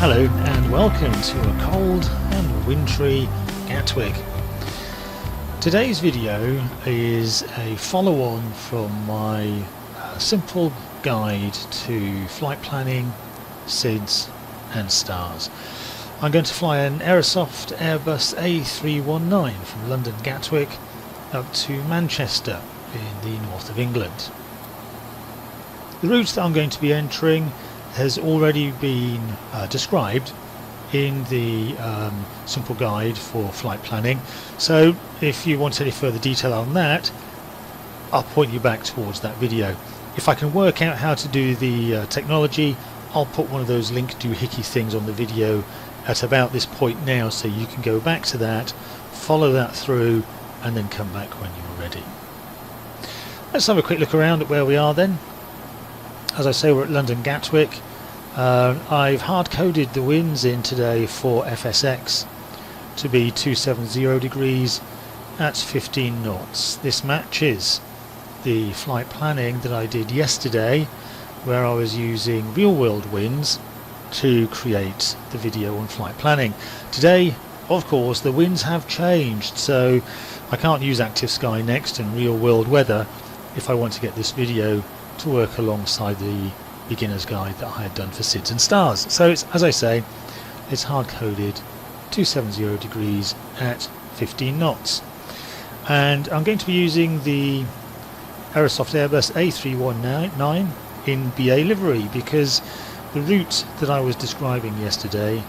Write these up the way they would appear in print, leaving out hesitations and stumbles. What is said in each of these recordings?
Hello and welcome to a cold and wintry Gatwick. Today's video is a follow-on from my simple guide to flight planning, SIDS and stars. I'm going to fly an Aerosoft Airbus A319 from London Gatwick up to Manchester in the north of England. The route that I'm going to be entering has already been described in the simple guide for flight planning, so if you want any further detail on that, I'll point you back towards that video. If I can work out how to do the technology, I'll put one of those link doohickey things on the video at about this point now, so you can go back to that, follow that through, and then come back when you're ready. Let's have a quick look around at where we are then. As I say, we're at London Gatwick. I've hard-coded the winds in today for FSX to be 270 degrees at 15 knots. This matches the flight planning that I did yesterday, where I was using real-world winds to create the video on flight planning. Today, of course, the winds have changed, so I can't use Active Sky Next and real-world weather if I want to get this video to work alongside the beginner's guide that I had done for SIDS and stars. So it's, as I say, it's hard-coded 270 degrees at 15 knots. And I'm going to be using the Aerosoft Airbus A319 in BA livery, because the route that I was describing yesterday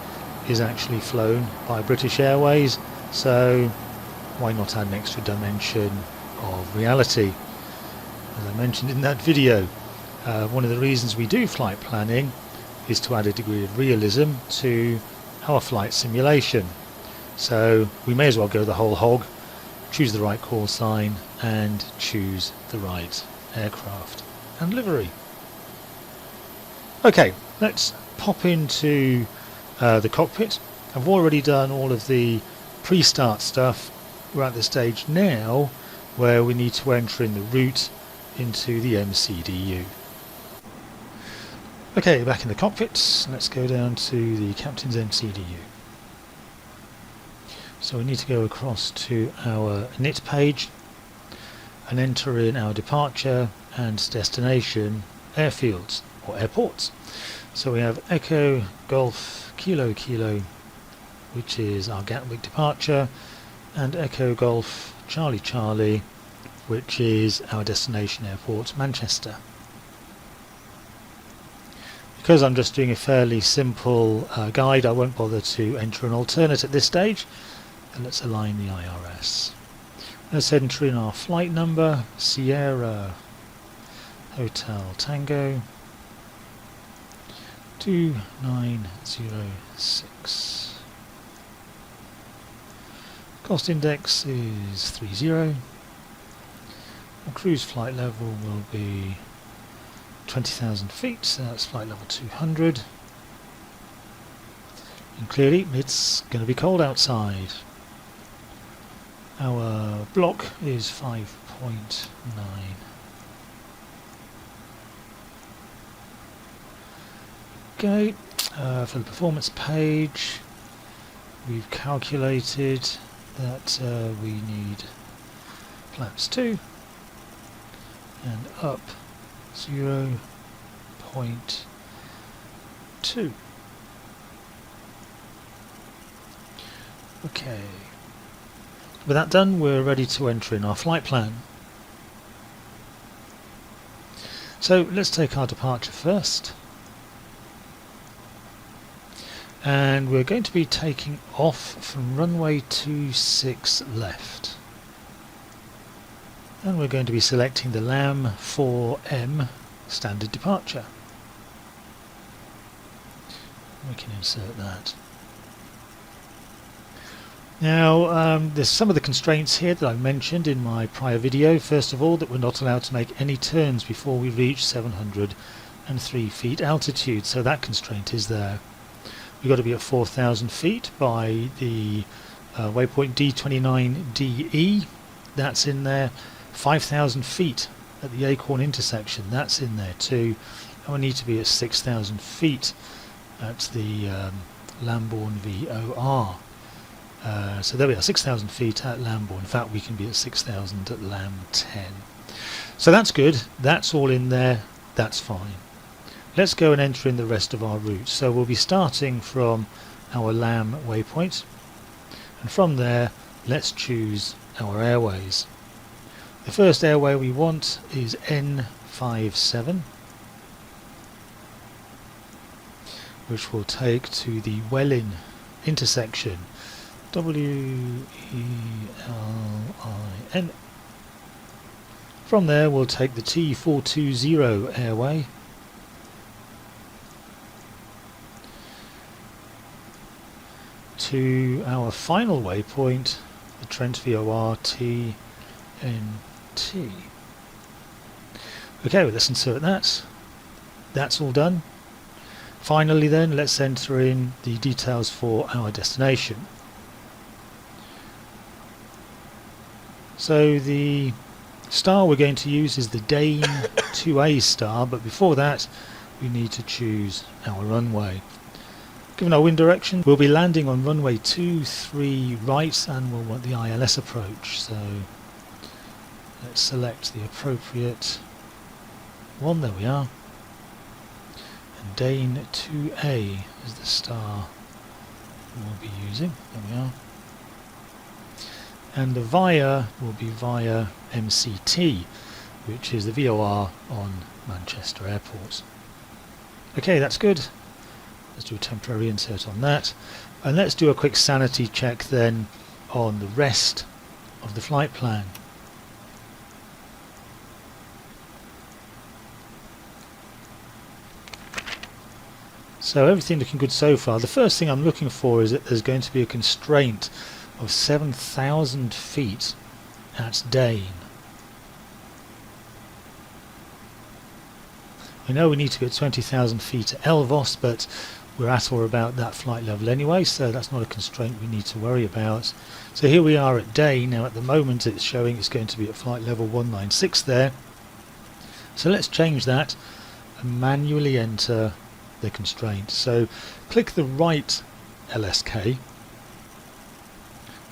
is actually flown by British Airways, so why not add an extra dimension of reality? As I mentioned in that video, one of the reasons we do flight planning is to add a degree of realism to our flight simulation. So we may as well go the whole hog, choose the right call sign and choose the right aircraft and livery. Okay, let's pop into the cockpit. I've already done all of the pre-start stuff. We're at the stage now where we need to enter in the route into the MCDU. Okay, back in the cockpit, let's go down to the Captain's MCDU. So we need to go across to our NIT page and enter in our departure and destination airfields or airports. So we have Echo Golf Kilo Kilo, which is our Gatwick departure, and Echo Golf Charlie Charlie, which is our destination airport, Manchester. Because I'm just doing a fairly simple guide, I won't bother to enter an alternate at this stage. And let's align the IRS. Let's enter in our flight number, Sierra Hotel Tango 2906. Cost index is 30. Cruise flight level will be 20,000 feet, so that's flight level 200. And clearly it's going to be cold outside. Our block is 5.9. Okay, for the performance page, we've calculated that we need flaps 2 and up 0.2. Okay, with that done, we're ready to enter in our flight plan. So let's take our departure first, and we're going to be taking off from runway 26 left. And we're going to be selecting the LAM 4M standard departure. We can insert that. Now there's some of the constraints here that I've mentioned in my prior video. First of all, that we're not allowed to make any turns before we reach 703 feet altitude, so that constraint is there. We've got to be at 4,000 feet by the waypoint D29DE, that's in there. 5,000 feet at the Acorn intersection, that's in there too. And we need to be at 6,000 feet at the Lambourne VOR. So there we are, 6,000 feet at Lambourne. In fact, we can be at 6,000 at Lam 10. So that's good, that's all in there, that's fine. Let's go and enter in the rest of our route. So we'll be starting from our Lam waypoint, and from there let's choose our airways. The first airway we want is N57, which will take to the Welling intersection, WELIN. From there we'll take the T420 airway, to our final waypoint, the Trent VOR TNT. Okay, well, let's insert that. That's all done. Finally then, let's enter in the details for our destination. So the star we're going to use is the Dane 2A star, but before that we need to choose our runway. Given our wind direction, we'll be landing on runway 23 right, and we'll want the ILS approach, so let's select the appropriate one. There we are. And Dane 2A is the star we'll be using. There we are. And the via will be via MCT, which is the VOR on Manchester Airport. Okay, that's good. Let's do a temporary insert on that, and let's do a quick sanity check then on the rest of the flight plan. So everything looking good so far. The first thing I'm looking for is that there's going to be a constraint of 7,000 feet at Dane. I know we need to be at 20,000 feet at Elvos, but we're at or about that flight level anyway, so that's not a constraint we need to worry about. So here we are at Dane. Now at the moment it's showing it's going to be at flight level 196 there. So let's change that and manually enter the constraint. So click the right LSK,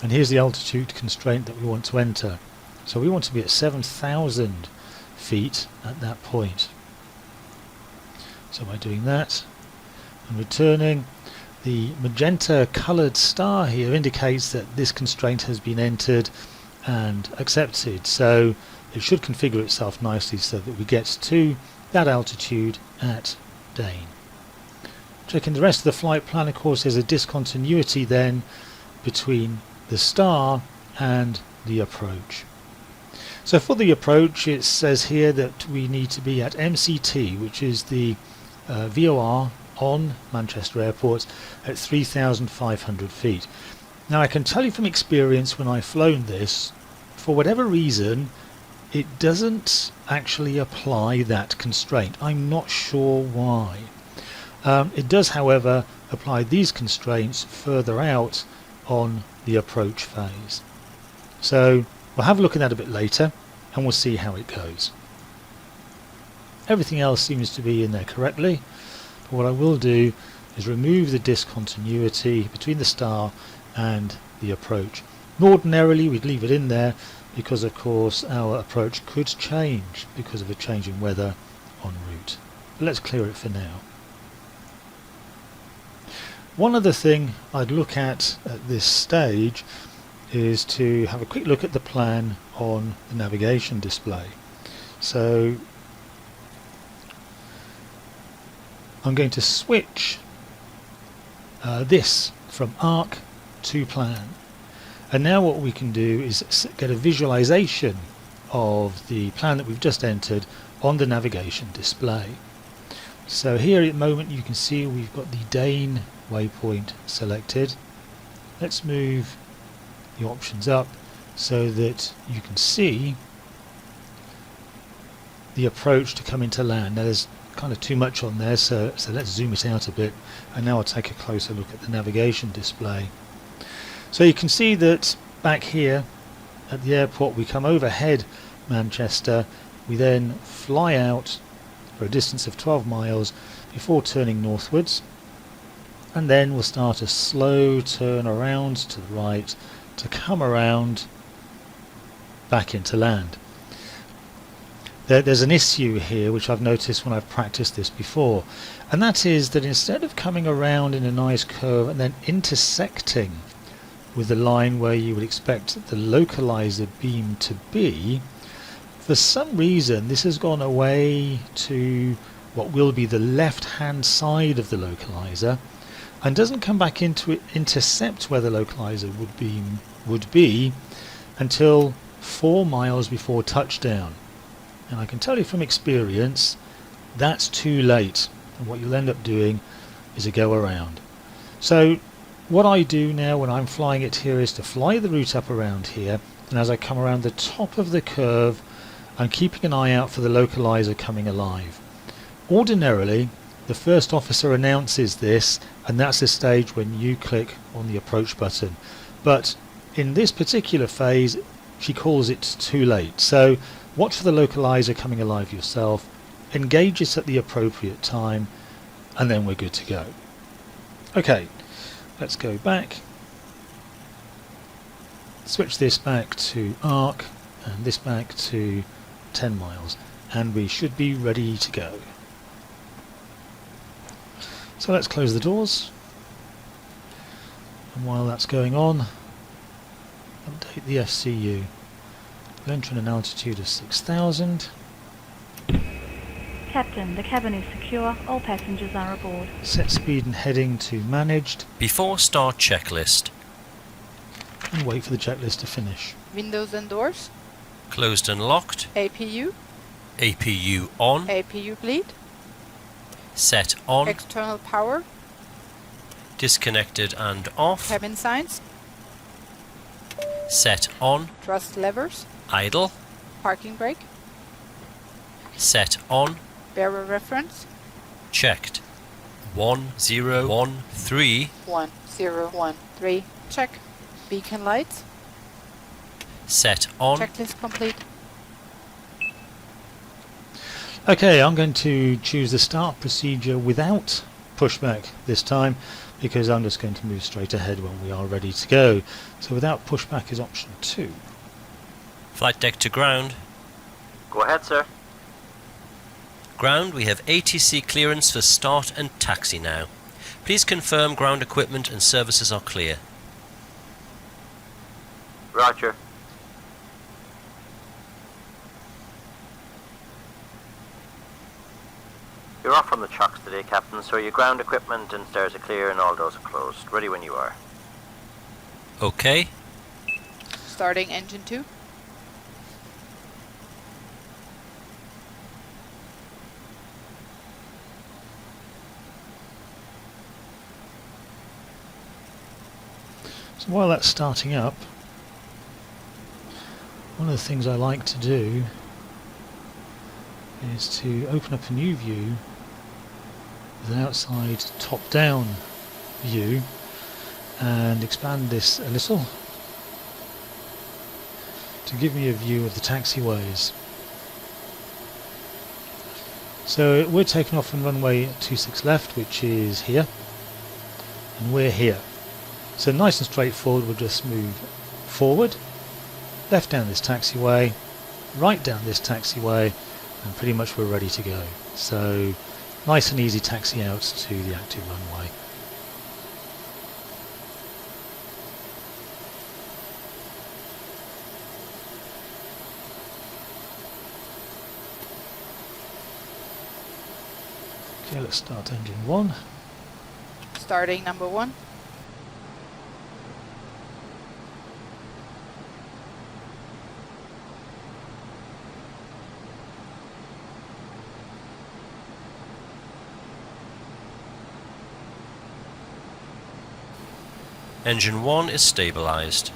and here's the altitude constraint that we want to enter. So we want to be at 7,000 feet at that point. So by doing that and returning, the magenta coloured star here indicates that this constraint has been entered and accepted, so it should configure itself nicely so that we get to that altitude at Dane. Checking the rest of the flight plan, of course there's a discontinuity then between the star and the approach. So for the approach, it says here that we need to be at MCT, which is the VOR on Manchester Airport, at 3,500 feet. Now I can tell you from experience, when I've flown this, for whatever reason it doesn't actually apply that constraint. I'm not sure why. It does, however, apply these constraints further out on the approach phase. So we'll have a look at that a bit later and we'll see how it goes. Everything else seems to be in there correctly, but what I will do is remove the discontinuity between the star and the approach. And ordinarily we'd leave it in there because of course our approach could change because of a change in weather en route. But let's clear it for now. One other thing I'd look at this stage is to have a quick look at the plan on the navigation display. So I'm going to switch this from ARC to plan, and now what we can do is get a visualization of the plan that we've just entered on the navigation display. So here at the moment you can see we've got the Dane waypoint selected. Let's move the options up so that you can see the approach to come into land. Now there's kind of too much on there, so let's zoom it out a bit, and now I'll take a closer look at the navigation display. So you can see that back here at the airport we come overhead Manchester, we then fly out for a distance of 12 miles before turning northwards. and then we'll start a slow turn around to the right to come around back into land. There's an issue here which I've noticed when I've practiced this before, and that is that instead of coming around in a nice curve and then intersecting with the line where you would expect the localizer beam to be, for some reason this has gone away to what will be the left hand side of the localizer and doesn't come back into intercept where the localizer would be until 4 miles before touchdown. And I can tell you from experience that's too late, and what you'll end up doing is a go around. So what I do now when I'm flying it here is to fly the route up around here, and as I come around the top of the curve I'm keeping an eye out for the localizer coming alive. Ordinarily the first officer announces this, and that's the stage when you click on the approach button, but in this particular phase she calls it too late. So watch for the localizer coming alive yourself, engage it at the appropriate time, and then we're good to go. Okay, let's go back, switch this back to arc and this back to 10 miles, and we should be ready to go. So let's close the doors, and while that's going on, update the FCU. We'll enter an altitude of 6,000. Captain, the cabin is secure. All passengers are aboard. Set speed and heading to managed. Before start checklist. And wait for the checklist to finish. Windows and doors. Closed and locked. APU. APU on. APU bleed. Set on. External power. Disconnected and off. Cabin signs. Set on. Thrust levers. Idle. Parking brake. Set on. Bearer reference. Checked. 1013. 1013. Check. Beacon lights. Set on. Checklist complete. Okay, I'm going to choose the start procedure without pushback this time, because I'm just going to move straight ahead when we are ready to go. So without pushback is option 2. Flight deck to ground. Go ahead, sir. Ground, we have ATC clearance for start and taxi now. Please confirm ground equipment and services are clear. Roger. You're off from the chocks today, Captain, so your ground equipment and stairs are clear and all doors are closed. Ready when you are. Okay. Starting engine 2. So while that's starting up, one of the things I like to do is to open up a new view with an outside top-down view and expand this a little to give me a view of the taxiways. So we're taking off from runway 26 left, which is here, and we're here. So nice and straightforward, we'll just move forward, left down this taxiway, right down this taxiway, and pretty much we're ready to go. So nice and easy taxi out to the active runway. Okay, let's start engine 1. Starting number 1. Engine 1 is stabilized.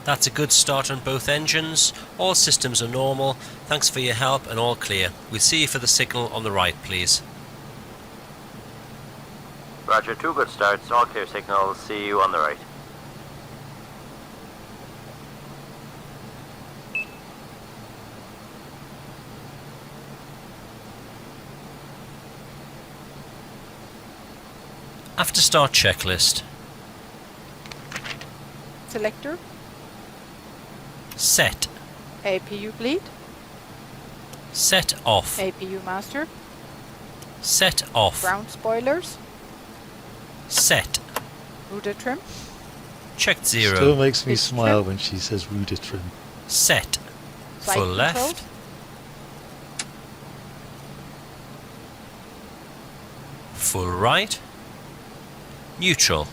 That's a good start on both engines. All systems are normal. Thanks for your help and all clear. We'll see you for the signal on the right, please. Roger, 2 good starts, all clear signals. See you on the right. After start checklist. Selector. Set. APU bleed. Set off. APU master. Set off. Ground spoilers. Set. Rudder trim. Checked 0. Still makes me Pitch smile trim. when she says rudder trim. Set. Flight Full control. left. Full right. Neutral.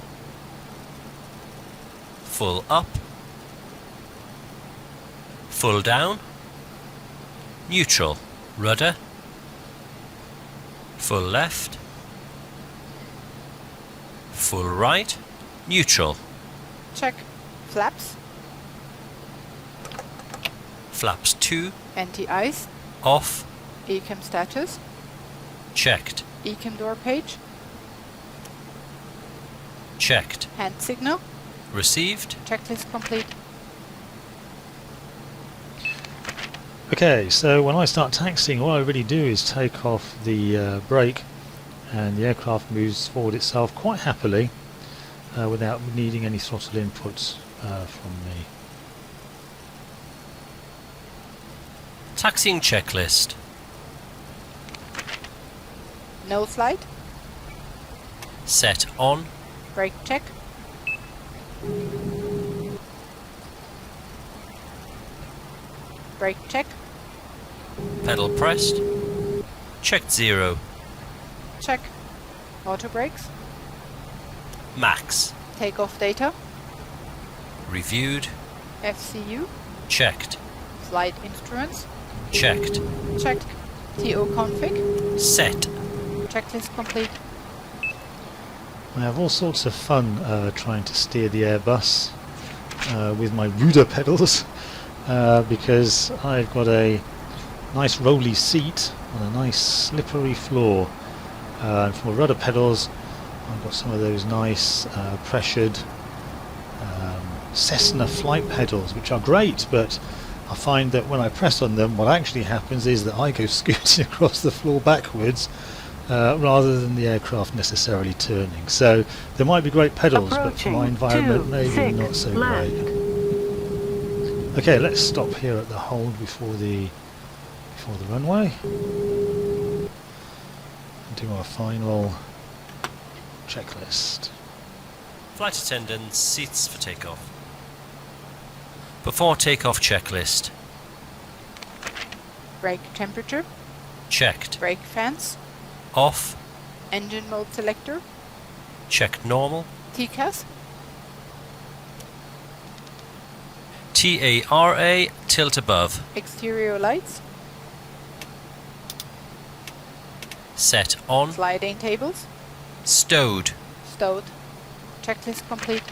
Full up. Full down. Neutral. Rudder. Full left. Full right. Neutral. Check. Flaps. Flaps 2. Anti-ice. Off. ECAM status. Checked. ECAM door page. Checked. Hand signal. Received. Checklist complete. Okay, so when I start taxiing, all I really do is take off the brake and the aircraft moves forward itself quite happily without needing any throttle inputs from me. Taxiing checklist. No slide. Set on. Brake check. Brake check. Pedal pressed. Checked 0. Check. Auto brakes. Max. Takeoff data. Reviewed. FCU. Checked. Flight instruments. Checked. Check. TO config. Set. Checklist complete. I have all sorts of fun trying to steer the Airbus with my rudder pedals because I've got a nice rolly seat on a nice slippery floor, and for my rudder pedals I've got some of those nice pressured Cessna flight pedals, which are great, but I find that when I press on them, what actually happens is that I go scooting across the floor backwards rather than the aircraft necessarily turning. So there might be great pedals, but for my environment maybe not so great. Okay, let's stop here at the hold before the runway and do our final checklist. Flight attendants, seats for takeoff. Before takeoff checklist. Brake temperature. Checked. Brake fans. Off. Engine mode selector. Checked normal. TCAS. TARA, tilt above. Exterior lights. Set on. Sliding tables. Stowed. Stowed. Checklist complete.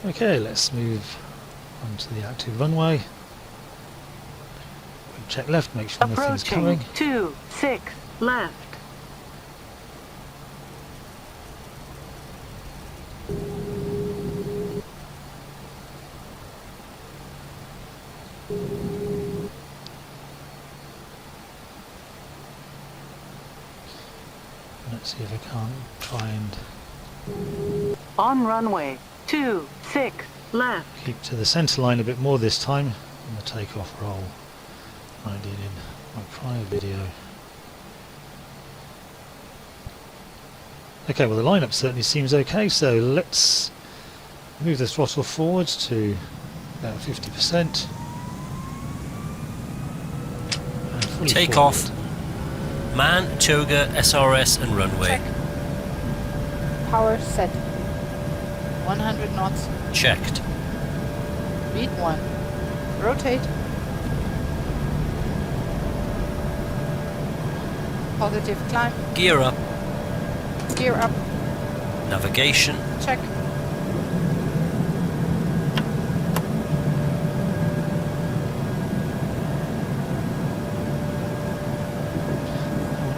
Okay, let's move onto the active runway. Check left, make sure nothing's coming. 26 left. Let's see if I can't try and On runway 26 left. keep to the centre line a bit more this time on the takeoff roll than I did in my prior video. Okay, well the lineup certainly seems okay, so let's move the throttle forwards to about 50%. And fully Take forward. off. Man, toga, SRS and runway. Check. Power set. 100 knots. Checked. Read 1. Rotate. Positive climb. Gear up. Gear up. Navigation. Check.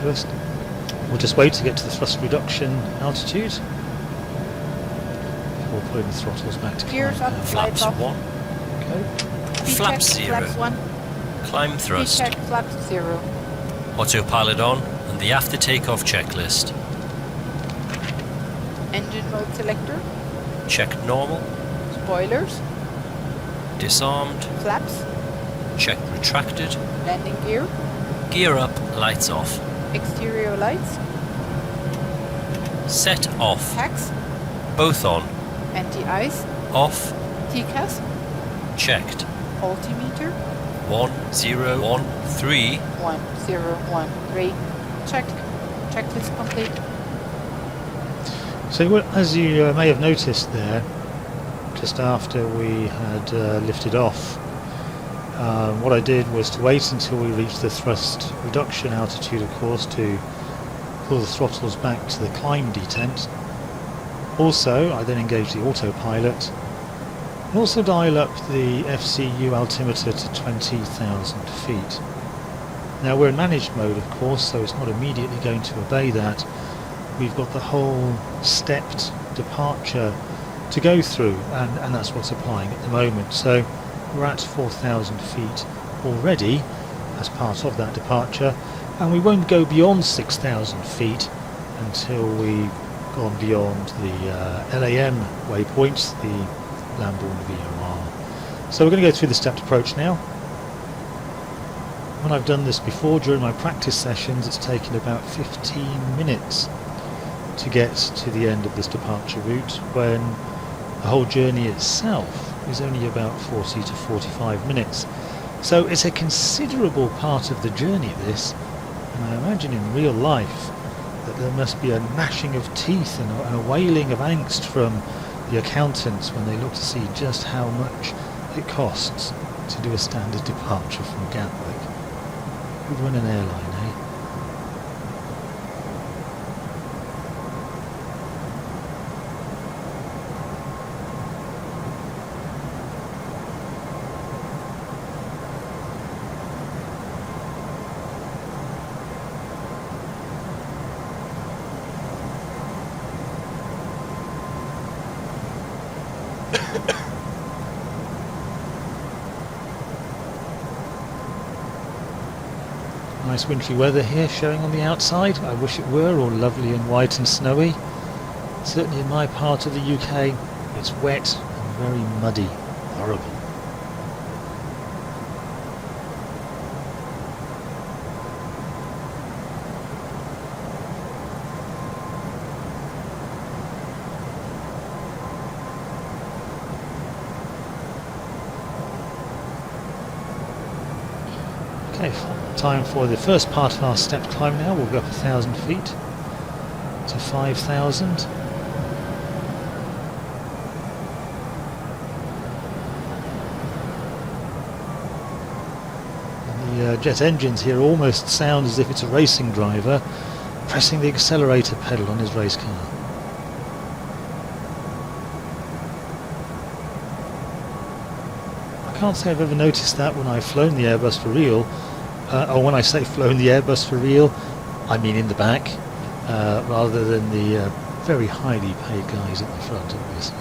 We'll just wait to get to the thrust reduction altitude before putting the throttles back to Gears climb. up. Flaps Lights off. 1. Okay. Flap check, 0. flaps 1. Climb thrust. check, flaps 0. Autopilot on and the after takeoff checklist. Engine mode selector. Checked normal. Spoilers. Disarmed. Flaps. Checked retracted. Landing gear. Gear up, lights off. Exterior lights. Set off. Tax. Both on. Anti-ice. Off. TCAS. Checked. Altimeter. 1013. 1013. Checked. Checklist complete. So as you may have noticed there, just after we had lifted off, what I did was to wait until we reached the thrust reduction altitude, of course, to pull the throttles back to the climb detent. Also, I then engaged the autopilot and also dial up the FCU altimeter to 20,000 feet. Now we're in managed mode, of course, so it's not immediately going to obey that. We've got the whole stepped departure to go through, and that's what's applying at the moment. So we're at 4,000 feet already as part of that departure, and we won't go beyond 6,000 feet until we've gone beyond the LAM waypoints, the Lambourne VOR. So we're going to go through the stepped approach now. When I've done this before during my practice sessions, it's taken about 15 minutes to get to the end of this departure route, when the whole journey itself is only about 40 to 45 minutes. So it's a considerable part of the journey, this, and I imagine in real life that there must be a gnashing of teeth and a wailing of angst from the accountants when they look to see just how much it costs to do a standard departure from Gatwick. Who'd run an airline, eh? Nice wintry weather here showing on the outside. I wish it were all lovely and white and snowy. Certainly in my part of the UK it's wet and very muddy. Horrible. Okay, time for the first part of our step climb now. We'll go up 1,000 feet to 5,000. The jet engines here almost sound as if it's a racing driver pressing the accelerator pedal on his race car. I can't say I've ever noticed that when I've flown the Airbus for real. Or when I say flown the Airbus for real, I mean in the back, rather than the very highly paid guys at the front, obviously.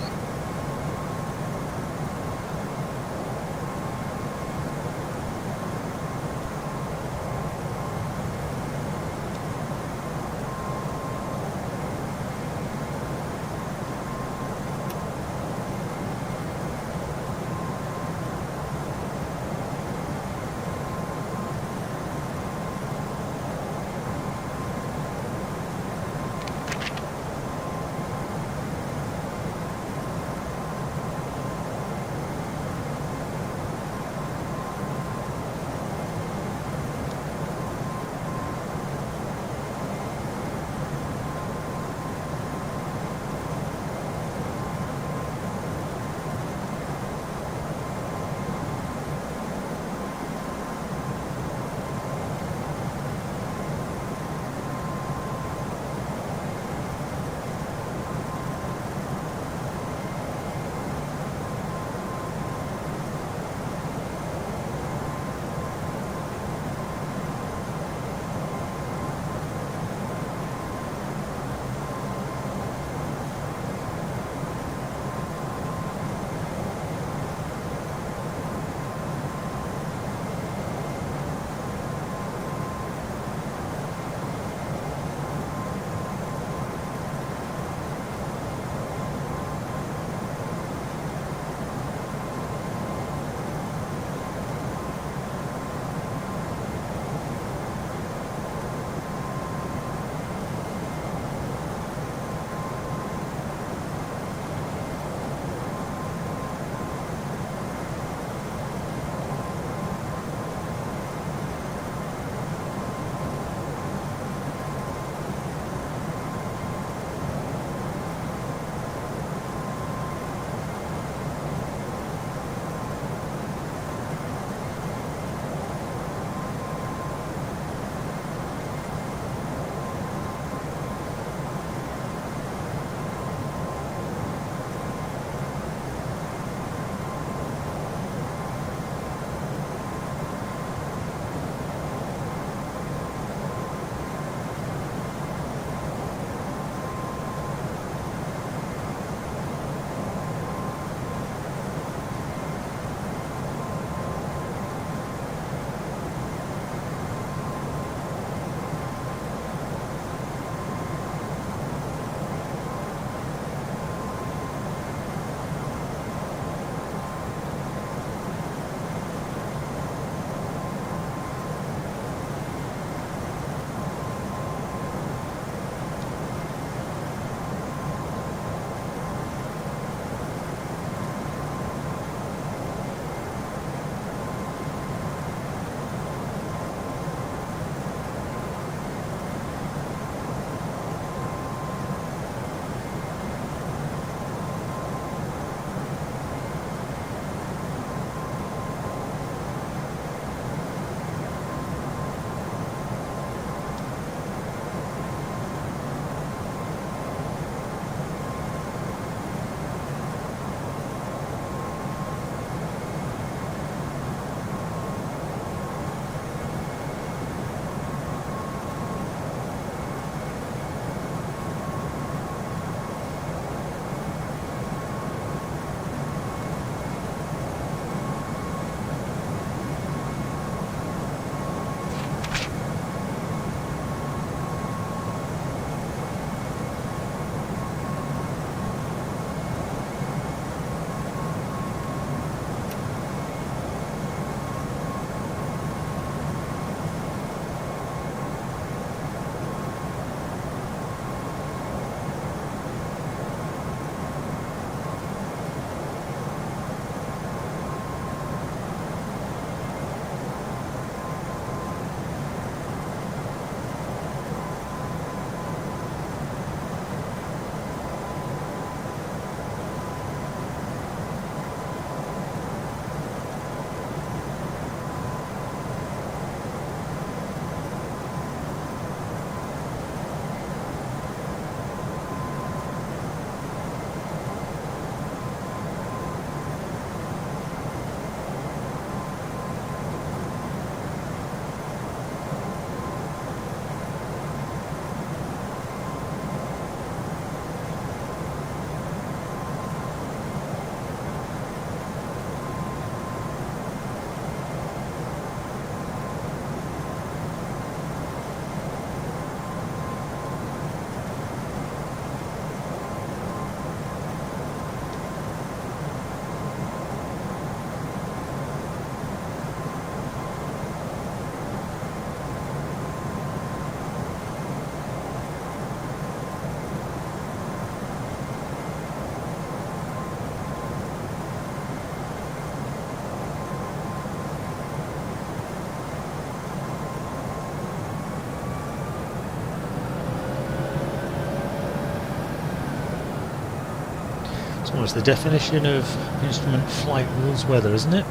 Well, it's the definition of instrument flight rules weather, isn't it?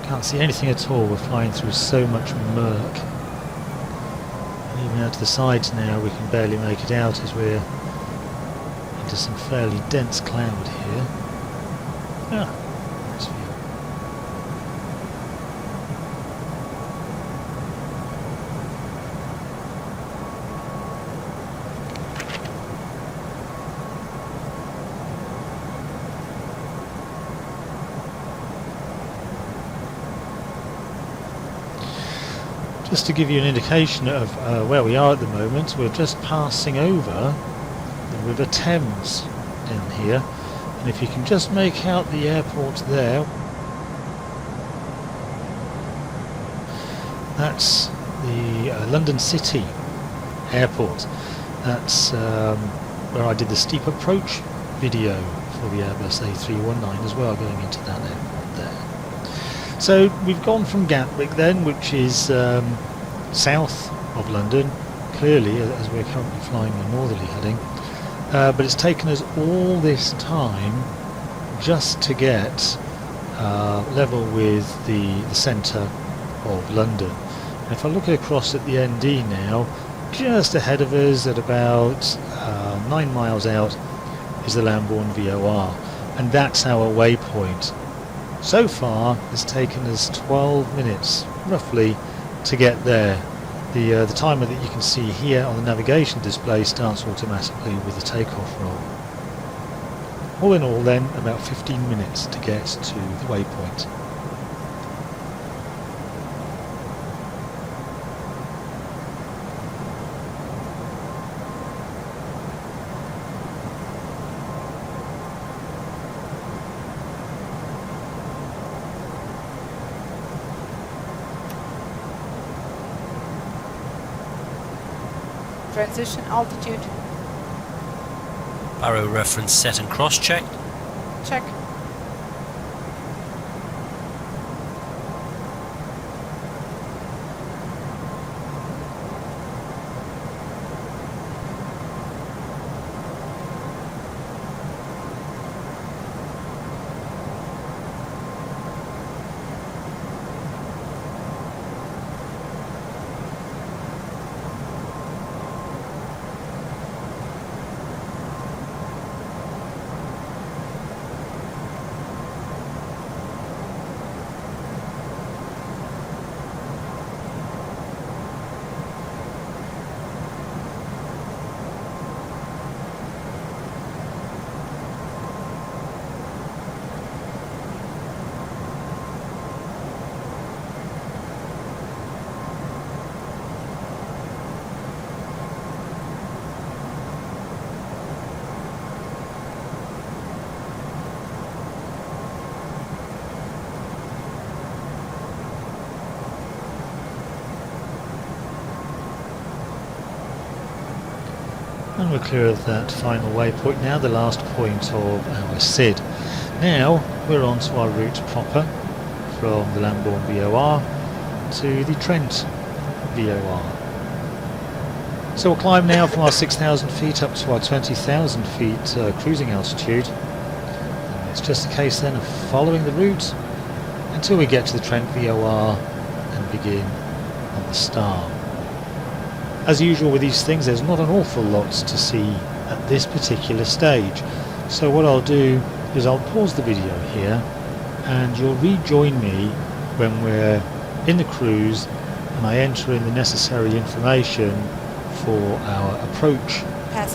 Can't see anything at all. We're flying through so much murk. And even out to the sides now we can barely make it out as we're into some fairly dense cloud here. Ah, nice view. Just to give you an indication of where we are at the moment, we're just passing over the River Thames down here, and if you can just make out the airport there, that's the London City Airport. That's where I did the steep approach video for the Airbus A319 as well, going into that airport there. So we've gone from Gatwick then, which is south of London, clearly, as we're currently flying a northerly heading, but it's taken us all this time just to get level with the centre of London. And if I look across at the ND now, just ahead of us at about 9 miles out is the Lambourne VOR, and that's our waypoint. So far it's taken us 12 minutes roughly to get there. The timer that you can see here on the navigation display starts automatically with the takeoff roll. All in all then, about 15 minutes to get to the waypoint. Transition altitude. Barrow reference set and cross-checked. Check. And we're clear of that final waypoint now, the last point of our SID. Now we're on to our route proper from the Lambourne VOR to the Trent VOR. So we'll climb now from our 6,000 feet up to our 20,000 feet cruising altitude. And it's just a case then of following the route until we get to the Trent VOR and begin on the Star. As usual with these things, there's not an awful lot to see at this particular stage. So what I'll do is I'll pause the video here and you'll rejoin me when we're in the cruise and I enter in the necessary information for our approach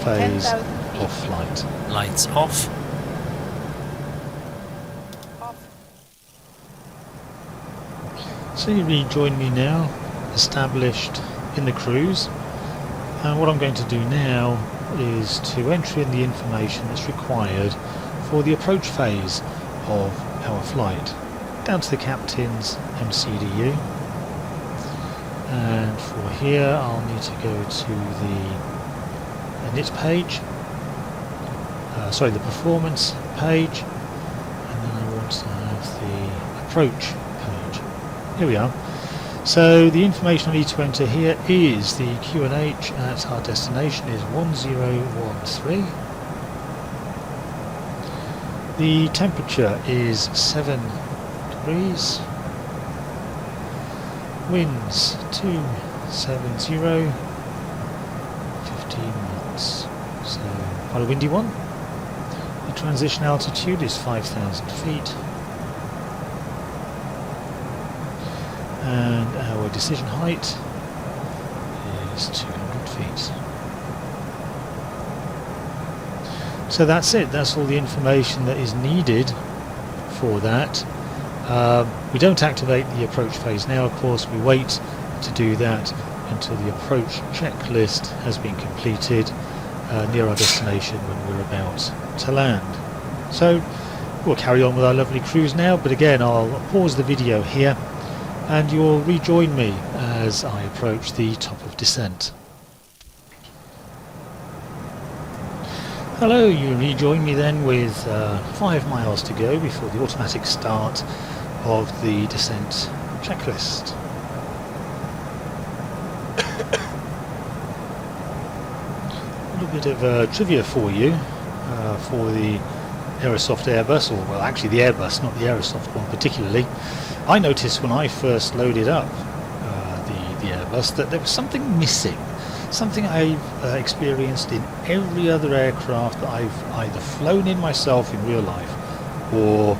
phase of flight. Lights off. So you rejoin me now, established in the cruise, and what I'm going to do now is to enter in the information that's required for the approach phase of our flight, down to the captain's MCDU, and for here I'll need to go to the NIT page, the performance page, and then I want to have the approach page. Here we are. So the information I need to enter here is the QNH at our destination is 1013. The temperature is 7 degrees. Winds 270, 15 knots. So quite a windy one. The transition altitude is 5,000 feet. And our decision height is 200 feet. So that's it, that's all the information that is needed for that. We don't activate the approach phase now, of course. We wait to do that until the approach checklist has been completed near our destination when we're about to land. So we'll carry on with our lovely cruise now, but again I'll pause the video here and you'll rejoin me as I approach the top of descent. Hello, you rejoin me then with 5 miles to go before the automatic start of the descent checklist. A little bit of trivia for you for the Aerosoft Airbus, or well actually the Airbus, not the Aerosoft one particularly. I noticed when I first loaded up the Airbus that there was something missing. Something I've experienced in every other aircraft that I've either flown in myself in real life or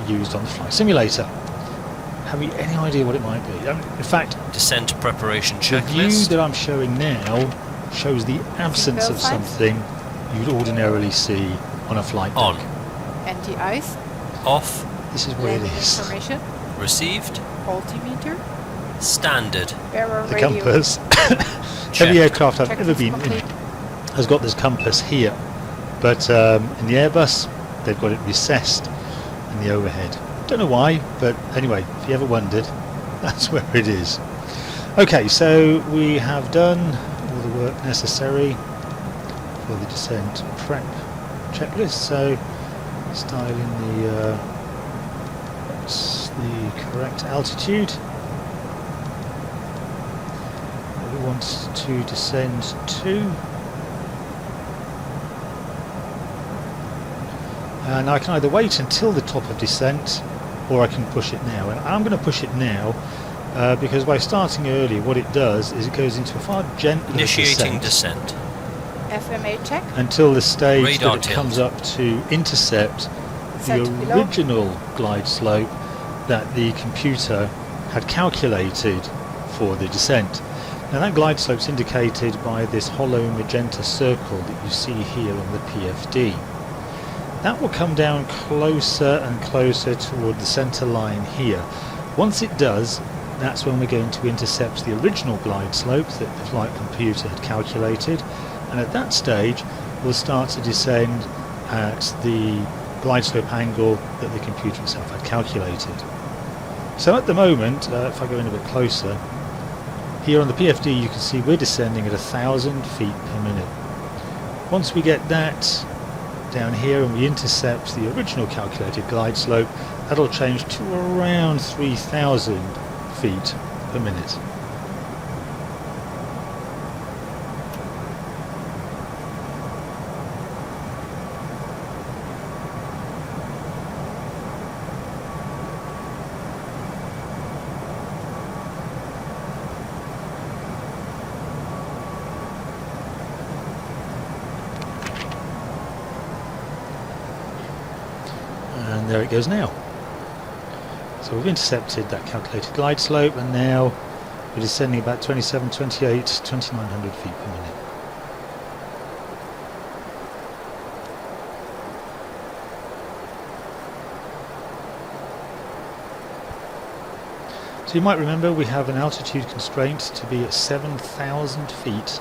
used on the flight simulator. Have you any idea what it might be? In fact, Descent preparation the view checklist. that I'm showing now shows the absence of something you'd ordinarily see on a flight deck. On. Anti-ice. Off. This is where it Landing is. information. Received. Altimeter. Standard. Bearer The radio. compass. Check. Every aircraft I've ever Checklist been in complete. has got this compass here, but in the Airbus they've got it recessed in the overhead. Don't know why, but anyway, if you ever wondered, that's where it is. Okay, so we have done all the work necessary for the descent prep checklist. So let's dial in what's the correct altitude we want to descend to. And I can either wait until the top of descent or I can push it now, and I'm going to push it now because by starting early what it does is it goes into a far gentler Initiating descent descent. FMA check. until the stage Radar that it tilt. comes up to intercept the Set below. original glide slope that the computer had calculated for the descent. Now that glide slope is indicated by this hollow magenta circle that you see here on the PFD. That will come down closer and closer toward the center line here. Once it does, that's when we're going to intercept the original glide slope that the flight computer had calculated, and at that stage we'll start to descend at the glide slope angle that the computer itself had calculated. So at the moment, if I go in a bit closer, here on the PFD you can see we're descending at 1,000 feet per minute. Once we get that down here and we intercept the original calculated glide slope, that'll change to around 3,000 feet per minute. And there it goes now. So we've intercepted that calculated glide slope, and now we're descending about 27, 28, 2,900 feet per minute. So you might remember we have an altitude constraint to be at 7,000 feet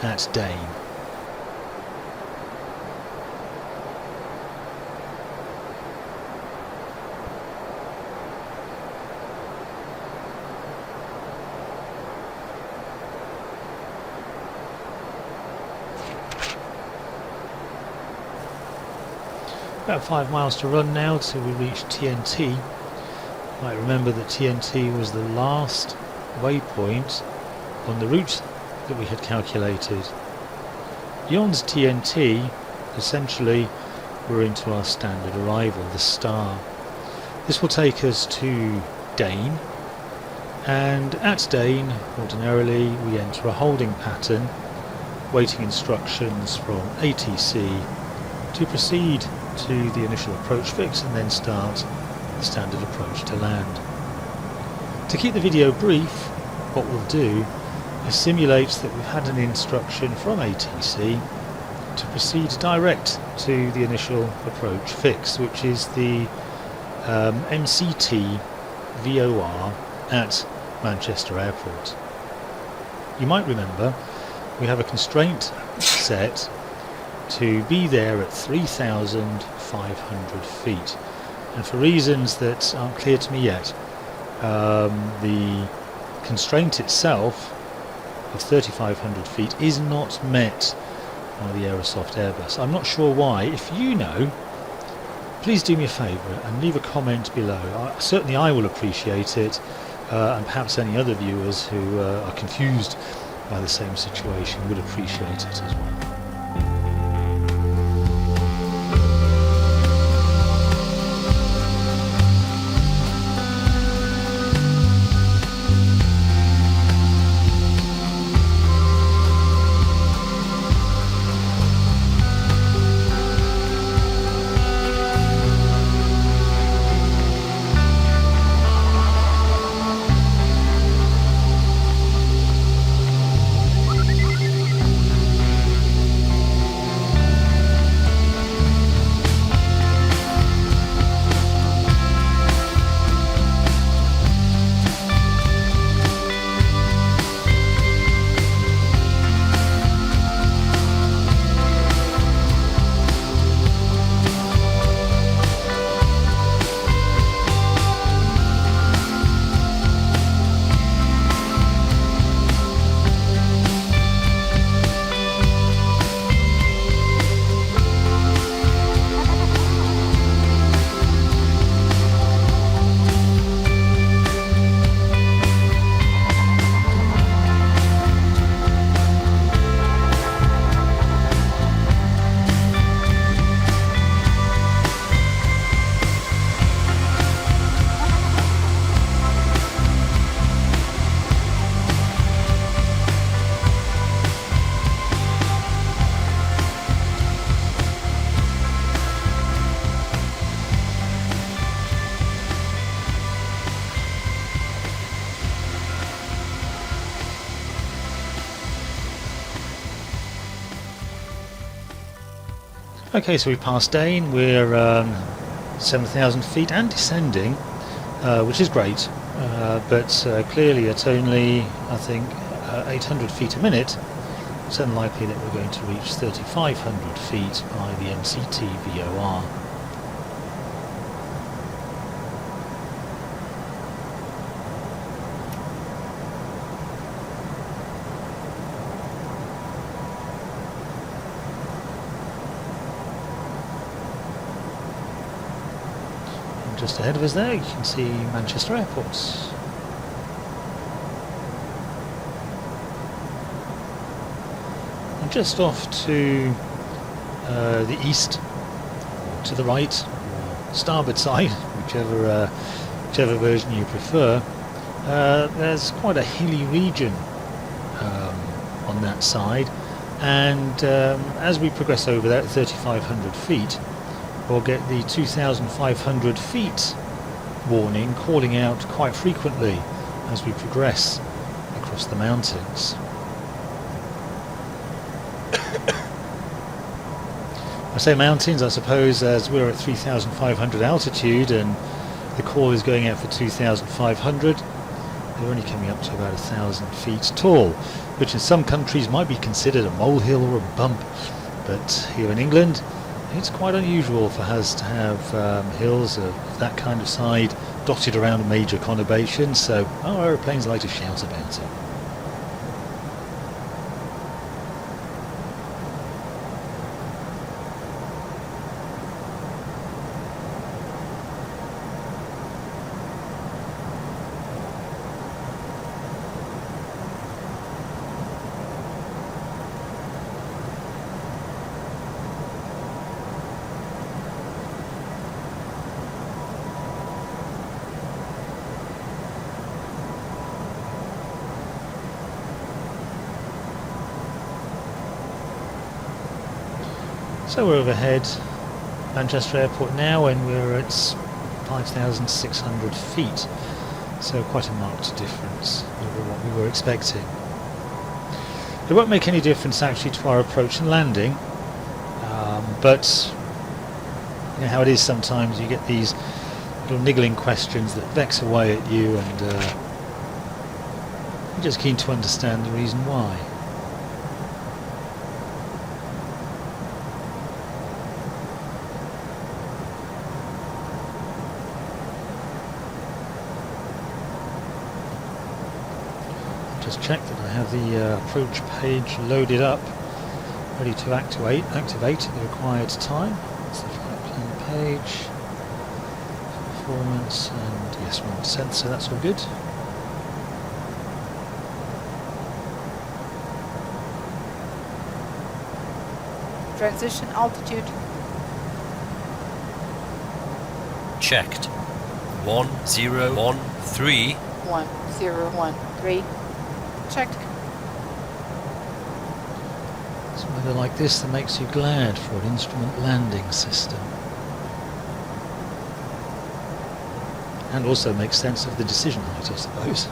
at Dane. About 5 miles to run now till we reach TNT. You might remember that TNT was the last waypoint on the route that we had calculated. Beyond TNT, essentially, we're into our standard arrival, the Star. This will take us to Dane, and at Dane ordinarily we enter a holding pattern, waiting instructions from ATC to proceed to the initial approach fix and then start the standard approach to land. To keep the video brief, what we'll do is simulate that we've had an instruction from ATC to proceed direct to the initial approach fix, which is the MCT VOR at Manchester Airport. You might remember we have a constraint set to be there at 3,500 feet, and for reasons that aren't clear to me yet, the constraint itself of 3,500 feet is not met by the Aerosoft Airbus. I'm not sure why. If you know, please do me a favour and leave a comment below. Certainly I will appreciate it, and perhaps any other viewers who are confused by the same situation would appreciate it as well. Okay, so we passed Dane, we're 7,000 feet and descending, which is great, but clearly at only, I think, 800 feet a minute, it's unlikely that we're going to reach 3,500 feet by the MCT VOR. Just ahead of us there you can see Manchester Airport. And just off to the east, or to the right, or starboard side, whichever version you prefer, there's quite a hilly region on that side, and as we progress over that 3,500 feet, we'll get the 2,500 feet warning calling out quite frequently as we progress across the mountains. I say mountains, I suppose, as we're at 3,500 altitude and the call is going out for 2,500, they're only coming up to about 1,000 feet tall, which in some countries might be considered a molehill or a bump, but here in England it's quite unusual for us to have hills of that kind of side dotted around a major conurbation, so our aeroplanes like to shout about it. So we're overhead Manchester Airport now, and we're at 5,600 feet. So quite a marked difference over what we were expecting. It won't make any difference actually to our approach and landing, but you know how it is sometimes. You get these little niggling questions that vex away at you, and you're just keen to understand the reason why. Just check that I have the approach page loaded up, ready to activate at the required time. That's the flight plan page, performance, and yes, we're on descent, so that's all good. Transition altitude. Checked. 1013. 1013. Checked. It's weather like this that makes you glad for an instrument landing system. And also makes sense of the decision height, I suppose.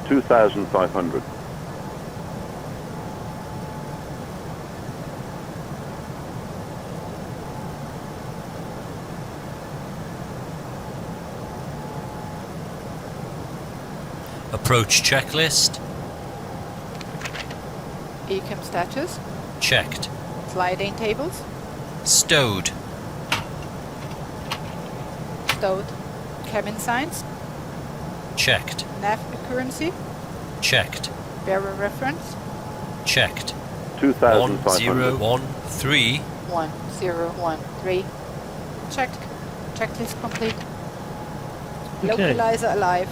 $2,500. Approach checklist. ECAM status. Checked. Sliding tables. Stowed. Stowed. Cabin signs. Checked. Nav accuracy. Checked. Bearer reference. Checked. 2,500. 1013. 1013. Checked. Checklist complete. Okay. Localizer alive.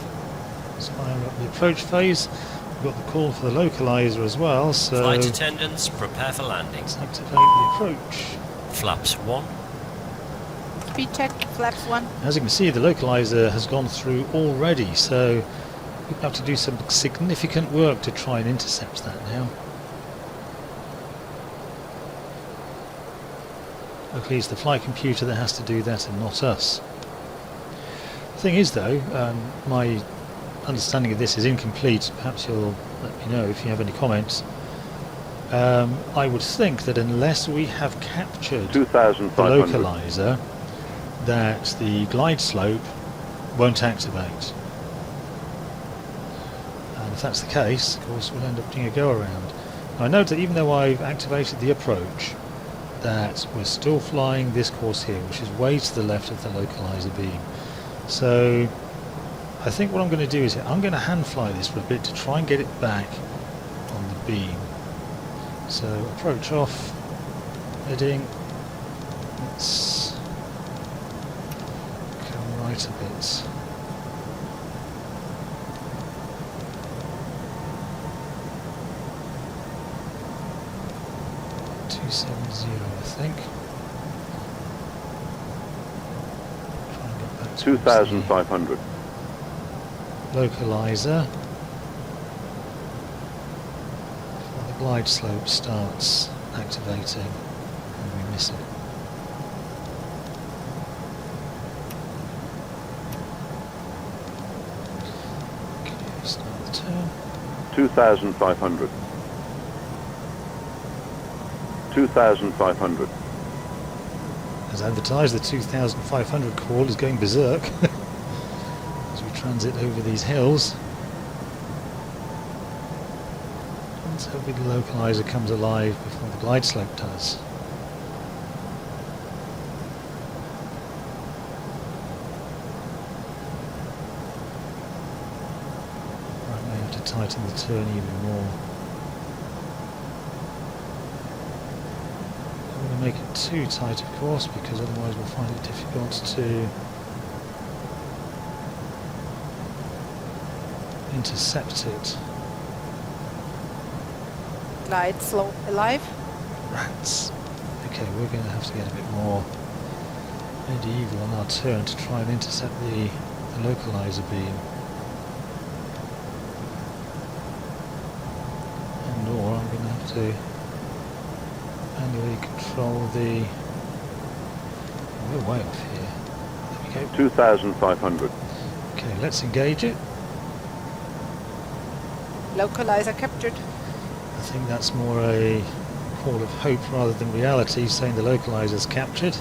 Let's fire up the approach phase. We've got the call for the localizer as well, so Flight attendants, prepare for landing. let's activate the approach. Flaps 1. Speed check, flaps 1. As you can see, the localizer has gone through already, so we have to do some significant work to try and intercept that now. Luckily it's the flight computer that has to do that and not us. The thing is though, my understanding of this is incomplete. Perhaps you'll let me know if you have any comments. I would think that unless we have captured the 2,500. localizer, that the glide slope won't activate. And if that's the case, of course, we'll end up doing a go around. Now, I note that even though I've activated the approach, that we're still flying this course here, which is way to the left of the localizer beam. So I think what I'm going to do is I'm going to hand fly this for a bit to try and get it back on the beam. So approach off, heading, let's come right a bit. I think. Try and get back towards 2,500. the localizer before the glide slope starts activating and we miss it. Okay, start the turn. 2,500. 2,500. As advertised, the 2,500 call is going berserk as we transit over these hills. Let's hope the localizer comes alive before the glide slope does. I may have to tighten the turn even more. Make it too tight, of course, because otherwise we'll find it difficult to intercept it. Glide slope alive. Rats. Okay, we're going to have to get a bit more medieval on our turn to try and intercept the localizer beam. And or I'm going to have to manually control the... We're way off here. There we go. 2,500. Okay, let's engage it. Localizer captured. I think that's more a call of hope rather than reality, saying the localizer's captured.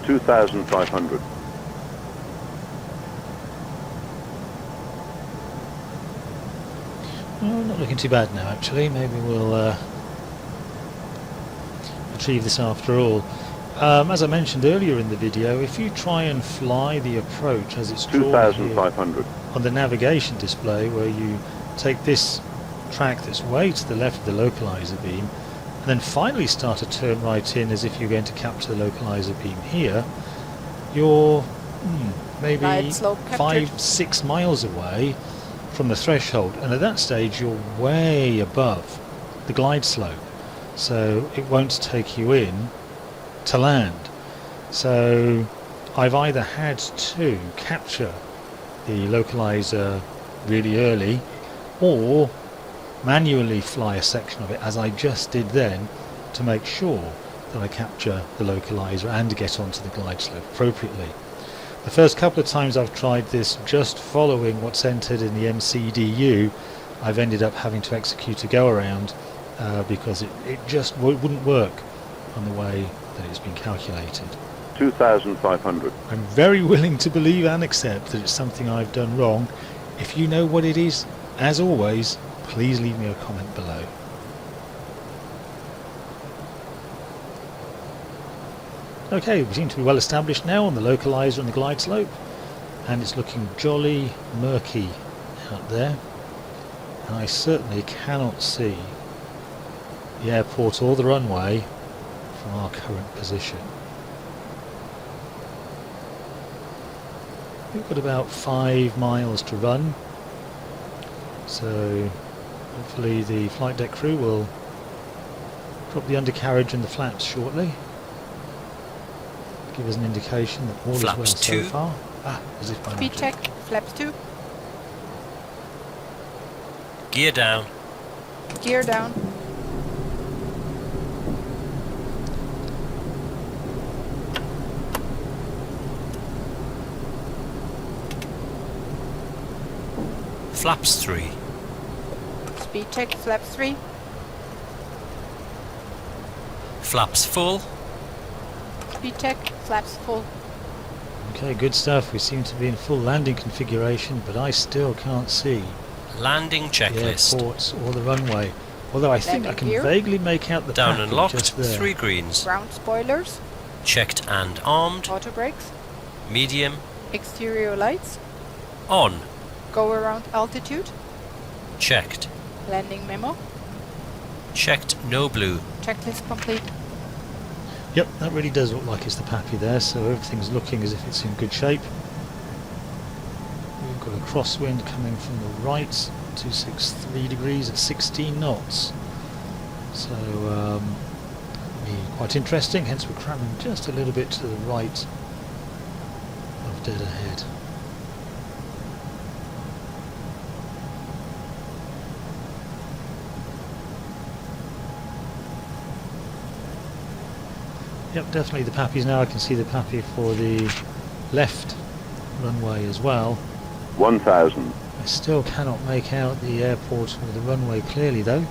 $2,500. Oh, not looking too bad now, actually. Maybe we'll achieve this after all. As I mentioned earlier in the video, if you try and fly the approach as it's drawn here 2,500. on the navigation display, where you take this track that's way to the left of the localizer beam, and then finally start to turn right in as if you're going to capture the localizer beam here, you're maybe Glide slope captured. 5-6 miles away from the threshold, and at that stage you're way above the glide slope, so it won't take you in to land. So I've either had to capture the localizer really early or manually fly a section of it, as I just did then, to make sure that I capture the localizer and get onto the glide slope appropriately. The first couple of times I've tried this just following what's entered in the MCDU, I've ended up having to execute a go around because it just wouldn't work on the way that it's been calculated. 2,500. I'm very willing to believe and accept that it's something I've done wrong. If you know what it is, as always, please leave me a comment below. Okay, we seem to be well established now on the localizer and the glide slope, and it's looking jolly murky out there, and I certainly cannot see the airport or the runway from our current position. We've got about 5 miles to run, so hopefully the flight deck crew will drop the undercarriage and the flaps shortly. Give us an indication that all is well Flaps so 2. far. As if by Speed magic. check. Flaps 2. Gear down. Gear down. Flaps 3. Speed check. Flaps 3. Flaps full. Speed check. Flaps full. Okay, good stuff. We seem to be in full landing configuration, but I still can't see Landing the checklist. airports or the runway. Although I think I Landing can gear. vaguely make out the Down package and locked. just there. 3 greens. Ground spoilers. Checked and armed. Auto brakes. Medium. Exterior lights. On. Go around altitude. Checked. Landing memo. Checked no blue. Checklist complete. Yep, that really does look like it's the Pappy there, so everything's looking as if it's in good shape. We've got a crosswind coming from the right, 263 degrees at 16 knots. So, quite interesting, hence we're cramming just a little bit to the right of dead ahead. Yep, definitely the Pappies now. I can see the Pappy for the left runway as well. 1,000. I still cannot make out the airport or the runway clearly though.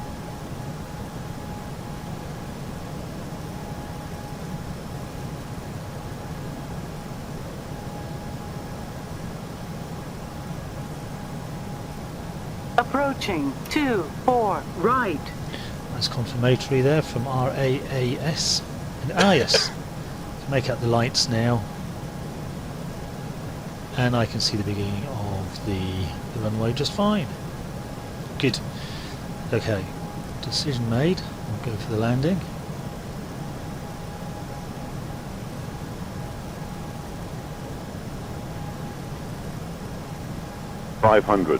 Approaching 24 right. That's confirmatory there from RAAS. And yes, to make out the lights now. And I can see the beginning of the runway just fine. Good. Okay, decision made. We'll go for the landing. $500.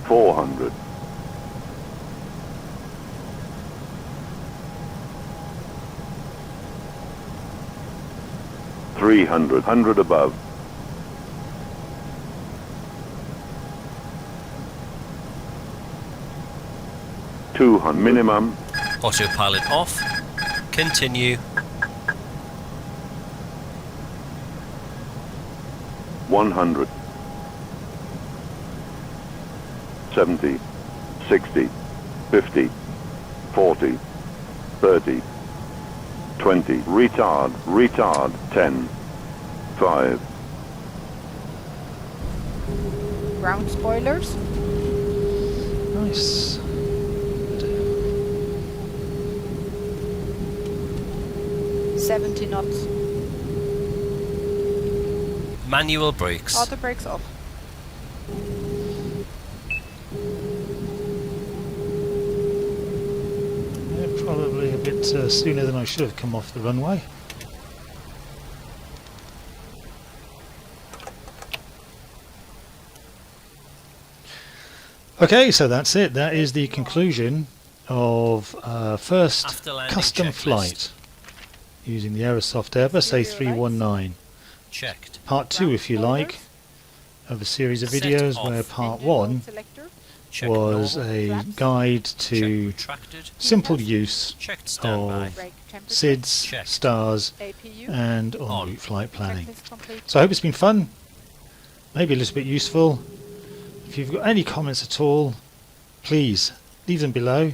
$400. $300. 100 above. $200 minimum. Autopilot off. Continue. 100. 70, 60, 50, 40, 30, 20, retard, 10, 5. Ground spoilers. Nice. 70 knots. Manual brakes. Auto brakes off. Yeah, probably a bit sooner than I should have come off the runway. Okay, so that's it. That is the conclusion of first After landing custom checklist. flight using the Aerosoft Airbus A319. Checked. Part 2, if you like, of a series of Set videos off. where part Engine 1 mode selector. Check was normal. a Flaps. guide Check to retracted. simple use Checked standby. of Brake temperature. SIDS, Checked. stars APU. and en On. route flight planning. Checklist complete. So I hope it's been fun, maybe a little bit useful. If you've got any comments at all, please leave them below.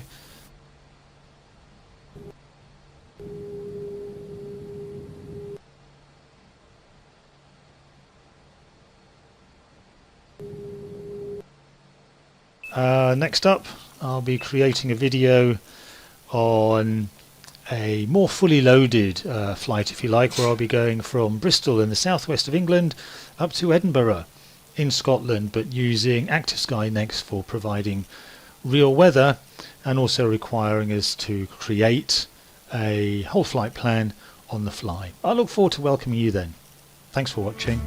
Next up, I'll be creating a video on a more fully loaded flight, if you like, where I'll be going from Bristol in the southwest of England up to Edinburgh in Scotland, but using Active Sky Next for providing real weather and also requiring us to create a whole flight plan on the fly. I look forward to welcoming you then. Thanks for watching.